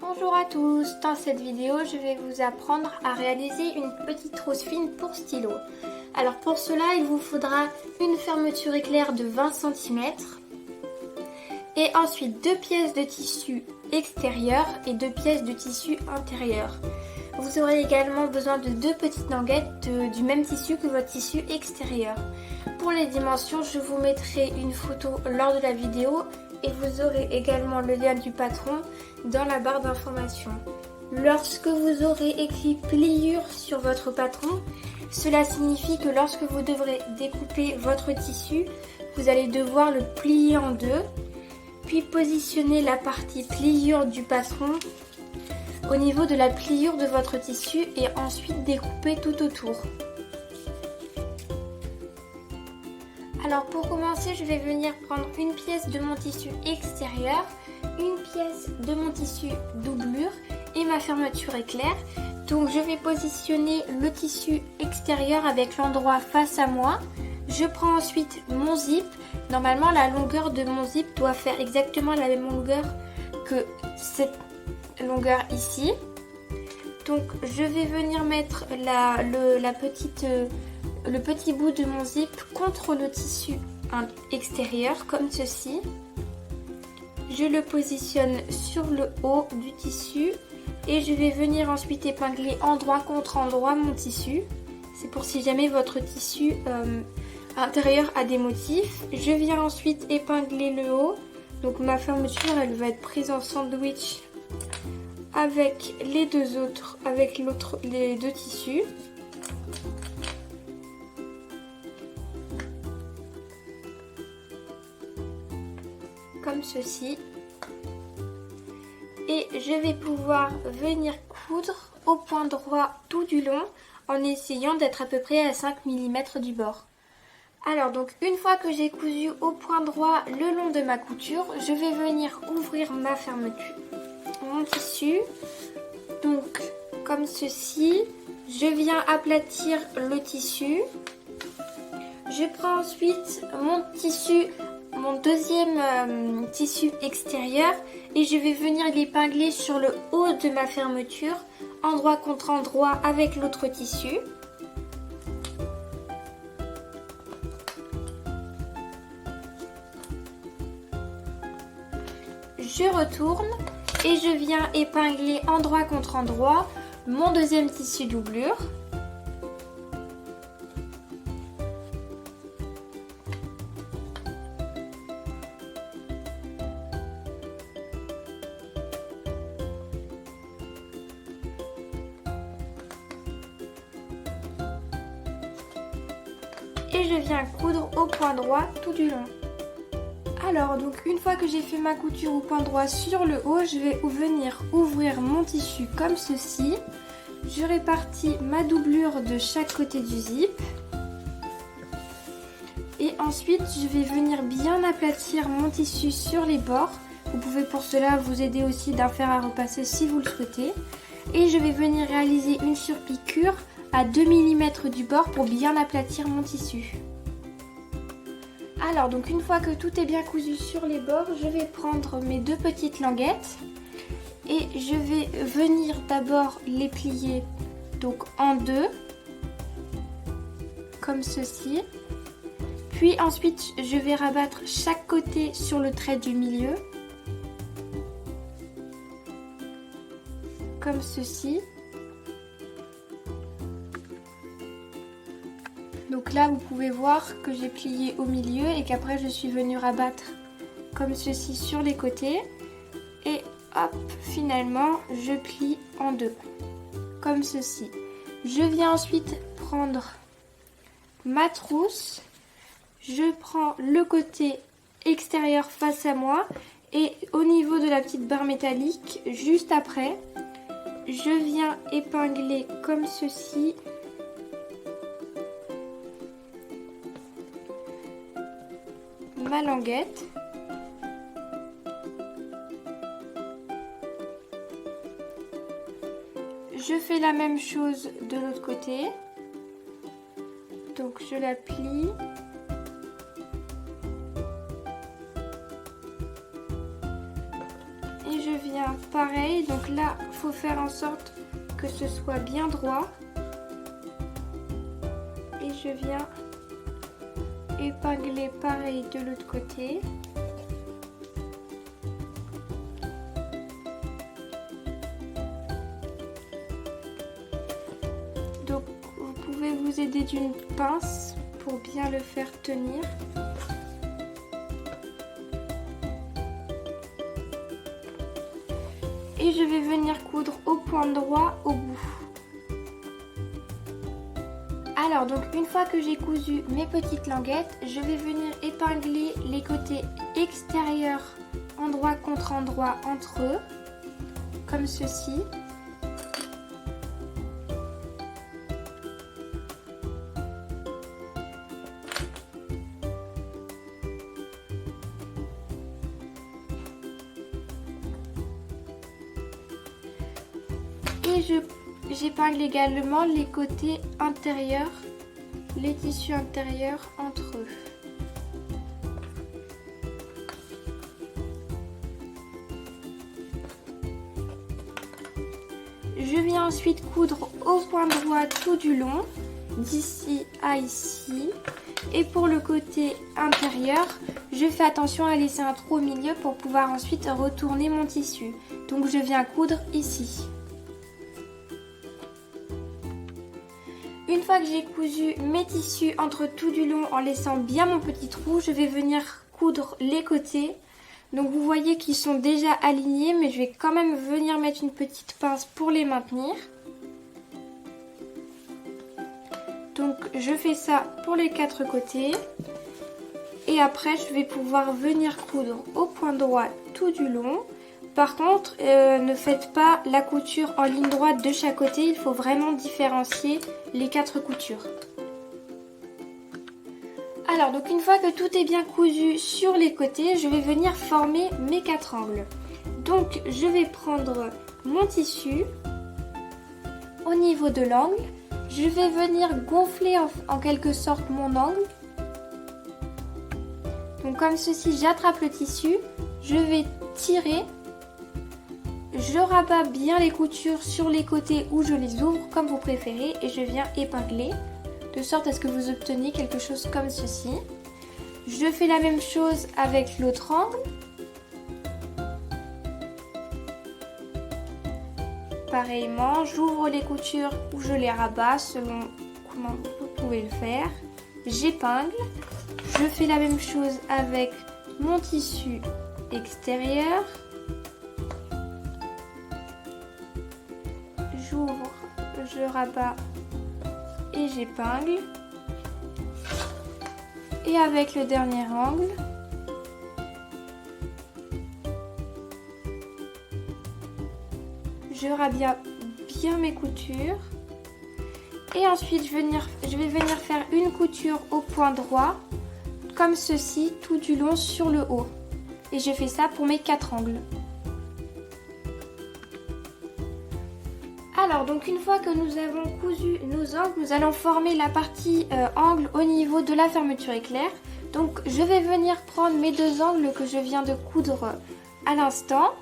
Bonjour à tous, dans cette vidéo je vais vous apprendre à réaliser une petite trousse fine pour stylo. Alors pour cela il vous faudra une fermeture éclair de 20 cm et ensuite 2 pièces de tissu extérieur et 2 pièces de tissu intérieur. Vous aurez également besoin de 2 petites languettes du même tissu que votre tissu extérieur. Pour les dimensions, je vous mettrai une photo lors de la vidéo et vous aurez également le lien du patron dans la barre d'information. Lorsque vous aurez écrit pliure sur votre patron, cela signifie que lorsque vous devrez découper votre tissu, vous allez devoir le plier en deux, puis positionner la partie pliure du patron au niveau de la pliure de votre tissu et ensuite découper tout autour. Alors pour commencer, je vais venir prendre une pièce de mon tissu extérieur, une pièce de mon tissu doublure et ma fermeture éclair. Donc je vais positionner le tissu extérieur avec l'endroit face à moi. Je prends ensuite mon zip. Normalement la longueur de mon zip doit faire exactement la même longueur que cette longueur ici. Donc je vais venir mettre le petit bout de mon zip contre le tissu extérieur comme ceci. Je le positionne sur le haut du tissu et je vais venir ensuite épingler endroit contre endroit mon tissu. C'est pour si jamais votre tissu intérieur a des motifs. Je viens ensuite épingler le haut. Donc ma fermeture elle va être prise en sandwich avec les deux tissus. Comme ceci. Et je vais pouvoir venir coudre au point droit tout du long en essayant d'être à peu près à 5 mm du bord. Alors donc une fois que j'ai cousu au point droit le long de ma couture, je vais venir ouvrir ma fermeture, mon tissu. Donc comme ceci, je viens aplatir le tissu. Je prends ensuite mon deuxième tissu extérieur et je vais venir l'épingler sur le haut de ma fermeture, endroit contre endroit avec l'autre tissu. Je retourne et je viens épingler endroit contre endroit mon deuxième tissu doublure. Et je viens coudre au point droit tout du long. Alors donc une fois que j'ai fait ma couture au point droit sur le haut, je vais venir ouvrir mon tissu comme ceci. Je répartis ma doublure de chaque côté du zip. Et ensuite je vais venir bien aplatir mon tissu sur les bords. Vous pouvez pour cela vous aider aussi d'un fer à repasser si vous le souhaitez. Et je vais venir réaliser une surpiqûre à 2 mm du bord pour bien aplatir mon tissu. Alors donc une fois que tout est bien cousu sur les bords, je vais prendre mes 2 petites languettes et je vais venir d'abord les plier donc en deux comme ceci. Puis ensuite je vais rabattre chaque côté sur le trait du milieu comme ceci. Donc là vous pouvez voir que j'ai plié au milieu et qu'après je suis venue rabattre comme ceci sur les côtés. Et hop, finalement je plie en deux comme ceci. Je viens ensuite prendre ma trousse. Je prends le côté extérieur face à moi et au niveau de la petite barre métallique juste après, je viens épingler comme ceci ma languette. Je fais la même chose de l'autre côté. Donc je la plie. Et je viens pareil. Donc là, il faut faire en sorte que ce soit bien droit. Et je viens épingler pareil de l'autre côté. Donc vous pouvez vous aider d'une pince pour bien le faire tenir. Et je vais venir coudre au point droit au bout. Alors donc une fois que j'ai cousu mes petites languettes, je vais venir épingler les côtés extérieurs endroit contre endroit entre eux, comme ceci. Et j'épingle également les côtés intérieurs, les tissus intérieurs entre eux. Je viens ensuite coudre au point droit tout du long, d'ici à ici. Et pour le côté intérieur, je fais attention à laisser un trou au milieu pour pouvoir ensuite retourner mon tissu. Donc je viens coudre ici. Une fois que j'ai cousu mes tissus entre tout du long en laissant bien mon petit trou, je vais venir coudre les côtés. Donc vous voyez qu'ils sont déjà alignés, mais je vais quand même venir mettre une petite pince pour les maintenir. Donc je fais ça pour les 4 côtés. Et après je vais pouvoir venir coudre au point droit tout du long. Par contre, ne faites pas la couture en ligne droite de chaque côté, il faut vraiment différencier les 4 coutures. Alors, donc une fois que tout est bien cousu sur les côtés, je vais venir former mes 4 angles. Donc, je vais prendre mon tissu au niveau de l'angle. Je vais venir gonfler en quelque sorte mon angle. Donc, comme ceci, j'attrape le tissu, je vais tirer. Je rabats bien les coutures sur les côtés ou je les ouvre comme vous préférez et je viens épingler de sorte à ce que vous obteniez quelque chose comme ceci. Je fais la même chose avec l'autre angle. Pareillement, j'ouvre les coutures ou je les rabats selon comment vous pouvez le faire. J'épingle. Je fais la même chose avec mon tissu extérieur. J'ouvre, je rabats et j'épingle. Et avec le dernier angle, je rabats bien mes coutures. Et ensuite, je vais venir faire une couture au point droit, comme ceci, tout du long sur le haut. Et je fais ça pour mes 4 angles. Alors donc une fois que nous avons cousu nos angles, nous allons former la partie angle au niveau de la fermeture éclair. Donc je vais venir prendre mes 2 angles que je viens de coudre à l'instant.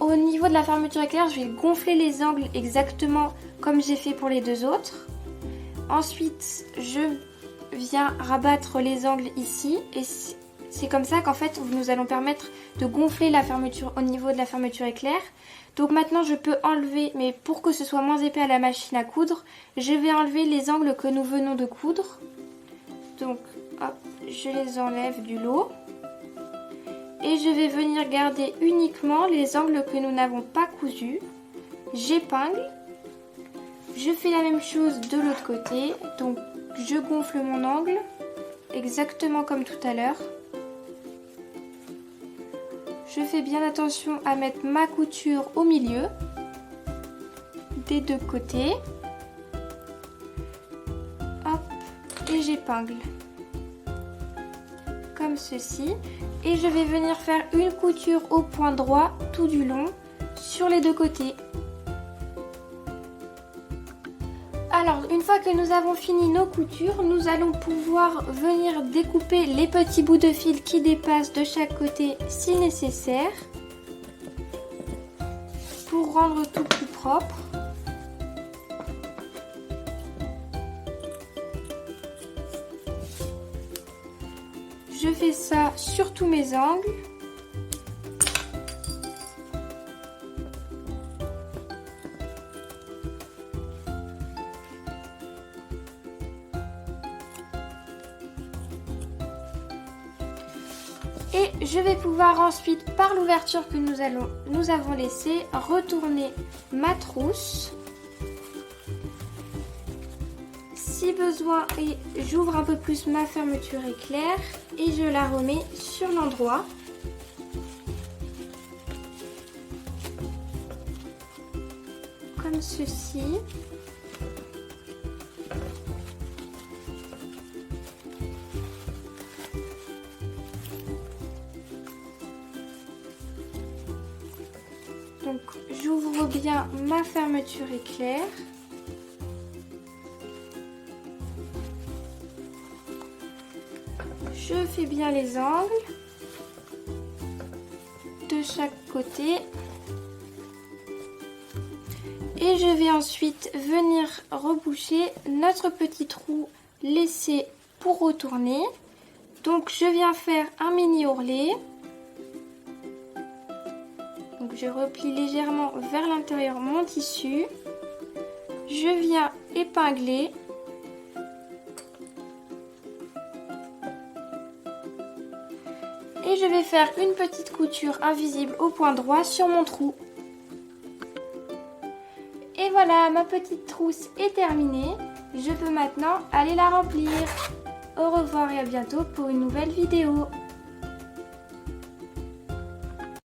Au niveau de la fermeture éclair, je vais gonfler les angles exactement comme j'ai fait pour les 2 autres. Ensuite, je viens rabattre les angles ici et c'est comme ça qu'en fait nous allons permettre de gonfler la fermeture au niveau de la fermeture éclair. Donc maintenant je peux enlever, mais pour que ce soit moins épais à la machine à coudre, je vais enlever les angles que nous venons de coudre. Donc hop, je les enlève du lot. Et je vais venir garder uniquement les angles que nous n'avons pas cousus. J'épingle. Je fais la même chose de l'autre côté. Donc je gonfle mon angle, exactement comme tout à l'heure. Je fais bien attention à mettre ma couture au milieu des 2 côtés. Hop, et j'épingle comme ceci. Et je vais venir faire une couture au point droit tout du long sur les 2 côtés. Alors, une fois que nous avons fini nos coutures, nous allons pouvoir venir découper les petits bouts de fil qui dépassent de chaque côté si nécessaire. pour rendre tout plus propre. Je fais ça sur tous mes angles. Et je vais pouvoir ensuite, par l'ouverture que nous avons laissée, retourner ma trousse. Si besoin, j'ouvre un peu plus ma fermeture éclair et je la remets sur l'endroit. Comme ceci. Donc j'ouvre bien ma fermeture éclair. Je fais bien les angles de chaque côté. Et je vais ensuite venir reboucher notre petit trou laissé pour retourner. Donc je viens faire un mini ourlet. Donc je replie légèrement vers l'intérieur mon tissu. Je viens épingler. Et je vais faire une petite couture invisible au point droit sur mon trou. Et voilà, ma petite trousse est terminée. Je peux maintenant aller la remplir. Au revoir et à bientôt pour une nouvelle vidéo.